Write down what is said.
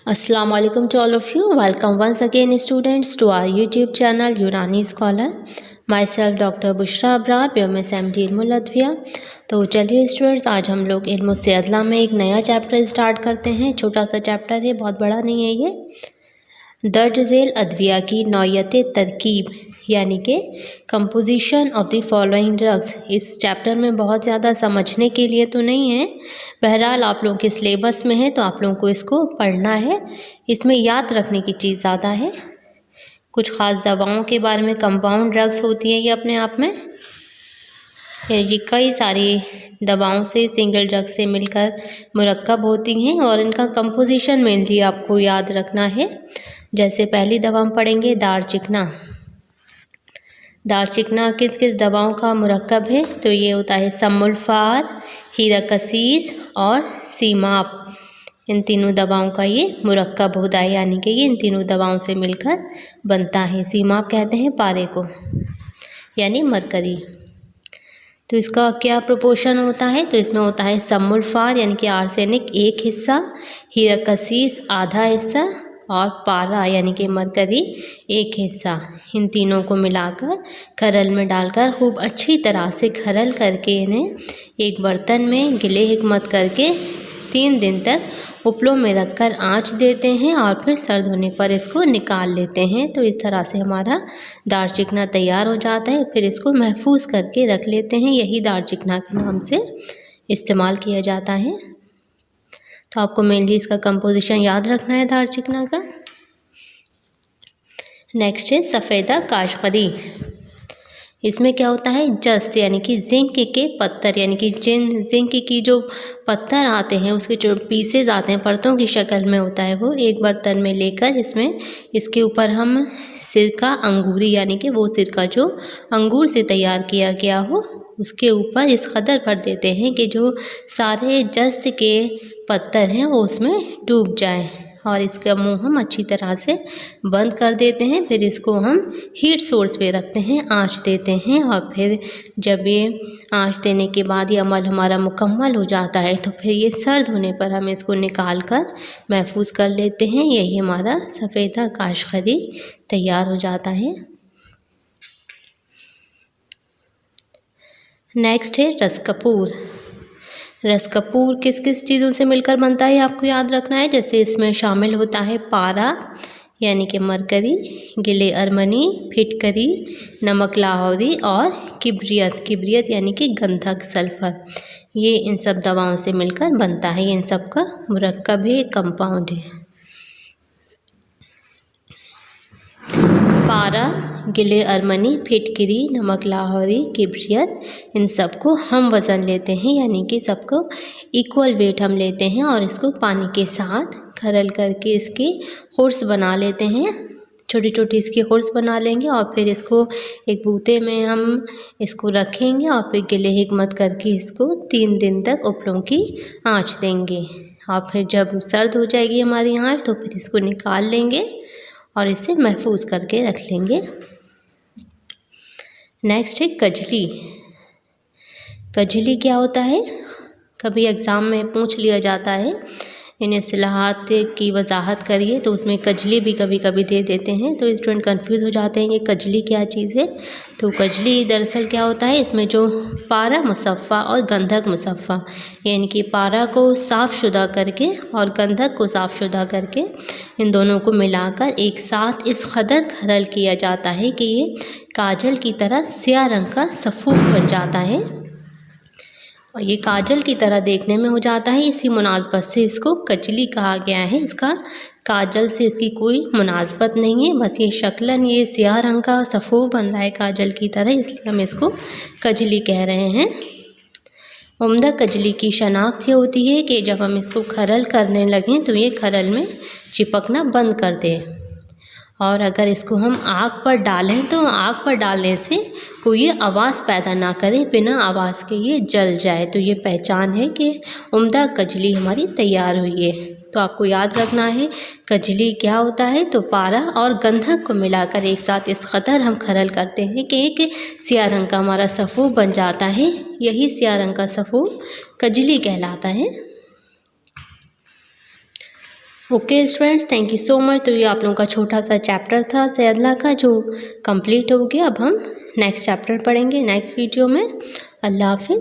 Assalamu alaikum to all of you. Welcome once again students to our YouTube channel Unani Scholar. Myself Dr. Bushra Abrar, BMS MD इल्मुल अदविया। तो चलिए students, आज हम लोग इल्म सयादला में एक नया चैप्टर स्टार्ट करते हैं। छोटा सा चैप्टर है, बहुत बड़ा नहीं है ये। दर्ज झेल अदविया की नौयत तरकीब यानी कि composition of the following drugs. इस चैप्टर में बहुत ज़्यादा समझने के लिए तो नहीं है, बहरहाल आप लोगों के सिलेबस में है तो आप लोगों को इसको पढ़ना है। इसमें याद रखने की चीज़ ज़्यादा है। कुछ ख़ास दवाओं के बारे में, कंपाउंड ड्रग्स होती हैं ये अपने आप में, ये कई सारी दवाओं से, सिंगल ड्रग से मिलकर मुरक्कब होती हैं और इनका कंपोजिशन मेनली आपको याद रखना है। जैसे पहली दवा हम पढ़ेंगे दारचिकना। दारचिकना किस किस दवाओं का मुरक्कब है? तो ये होता है समुल्फार, हीराकसीस और सीमाप। इन तीनों दवाओं का ये मुरक्कब होता है, यानी कि ये इन तीनों दवाओं से मिलकर बनता है। सीमाप कहते हैं पारे को, यानी मरकरी। तो इसका क्या प्रोपोर्शन होता है? तो इसमें होता है समुल्फार यानी कि आर्सेनिक एक हिस्सा, हीराकसीस आधा हिस्सा और पारा यानी कि मरकरी एक हिस्सा। इन तीनों को मिलाकर खरल में डालकर खूब अच्छी तरह से खरल करके इन्हें एक बर्तन में गिले हिकमत करके 3 दिन तक उपलों में रखकर आँच देते हैं और फिर सर्द होने पर इसको निकाल लेते हैं। तो इस तरह से हमारा दारचिकना तैयार हो जाता है। फिर इसको महफूज करके रख लेते हैं। यही दारचिकना के नाम से इस्तेमाल किया जाता है। तो आपको मेनली इसका कंपोजिशन याद रखना है दारचिकना का। नेक्स्ट है सफ़ेदा काशकदी। इसमें क्या होता है? जस्त यानी कि जिंक के पत्थर, यानी कि जिंक की जो पत्थर आते हैं उसके जो पीसेज आते हैं परतों की शक्ल में होता है, वो एक बर्तन में लेकर इसके ऊपर हम सिरका अंगूरी यानी कि वो सिरका जो अंगूर से तैयार किया गया हो उसके ऊपर इस कदर भर देते हैं कि जो सारे जस्त के पत्थर हैं वो उसमें डूब जाएं और इसका मुंह हम अच्छी तरह से बंद कर देते हैं। फिर इसको हम हीट सोर्स पे रखते हैं, आंच देते हैं और फिर जब ये आंच देने के बाद ये अमल हमारा मुकम्मल हो जाता है तो फिर ये सर्द होने पर हम इसको निकाल कर महफूज कर लेते हैं। यही हमारा सफ़ेदा काशकदी तैयार हो जाता है। नेक्स्ट है रसकपूर। रसकपूर किस किस चीज़ों से मिलकर बनता है आपको याद रखना है। जैसे इसमें शामिल होता है पारा यानी कि मरकरी, गिले अरमनी, फिटकरी, नमक लाहौरी और किब्रियत यानी कि गंधक सल्फर। ये इन सब दवाओं से मिलकर बनता है। ये इन सब का मुरक्कब है, कंपाउंड है। पारा, गिले अरमनी, फिटकरी, नमक लाहौरी, किब्रियत, इन सब को हम वज़न लेते हैं, यानी कि सबको इक्वल वेट हम लेते हैं और इसको पानी के साथ खरल करके इसके खुर्स बना लेते हैं। छोटी छोटी इसकी खुर्स बना लेंगे और फिर इसको एक बूते में हम इसको रखेंगे और फिर गिले हिकमत करके इसको 3 दिन तक उपलों की आँच देंगे और फिर जब सर्द हो जाएगी हमारी आँच तो फिर इसको निकाल लेंगे और इसे महफूज करके रख लेंगे। नेक्स्ट है कजली। कजली क्या होता है? कभी एग्ज़ाम में पूछ लिया जाता है, इन इस्तिलाहात की वजाहत करिए, तो उसमें कजली भी कभी कभी दे देते हैं तो स्टूडेंट कंफ्यूज हो जाते हैं ये कजली क्या चीज़ है। तो कजली दरअसल क्या होता है? इसमें जो पारा मुसफ़ा और गंधक मुसफ़ा यानी कि पारा को साफ़शुदा करके और गंधक को साफ़शुदा करके इन दोनों को मिलाकर एक साथ इस कदर खरल किया जाता है कि ये काजल की तरह स्याह रंग का सफ़ूफ बन जाता है और ये काजल की तरह देखने में हो जाता है। इसी मुनासबत से इसको कजली कहा गया है। इसका काजल से इसकी कोई मुनासबत नहीं है, बस ये शक्लन ये स्याह रंग का सफ़ूफ बन रहा है काजल की तरह, इसलिए हम इसको कजली कह रहे हैं। उम्दा कजली की शनाख्त ये होती है कि जब हम इसको खरल करने लगें तो ये खरल में चिपकना बंद कर दे और अगर इसको हम आग पर डालें तो आग पर डालने से कोई ये आवाज़ पैदा ना करे, बिना आवाज़ के ये जल जाए। तो ये पहचान है कि उम्दा कजली हमारी तैयार हुई है। तो आपको याद रखना है कजली क्या होता है। तो पारा और गंधक को मिलाकर एक साथ इस कदर हम खरल करते हैं कि एक स्याह रंग का हमारा सफ़ूफ बन जाता है। यही स्याह रंग का सफ़ूफ कजली कहलाता है। Okay students, thank you so much. तो ये आप लोगों का छोटा सा चैप्टर था सैदला का जो कंप्लीट हो गया। अब हम नेक्स्ट चैप्टर पढ़ेंगे नेक्स्ट वीडियो में। अल्लाह हाफिज़।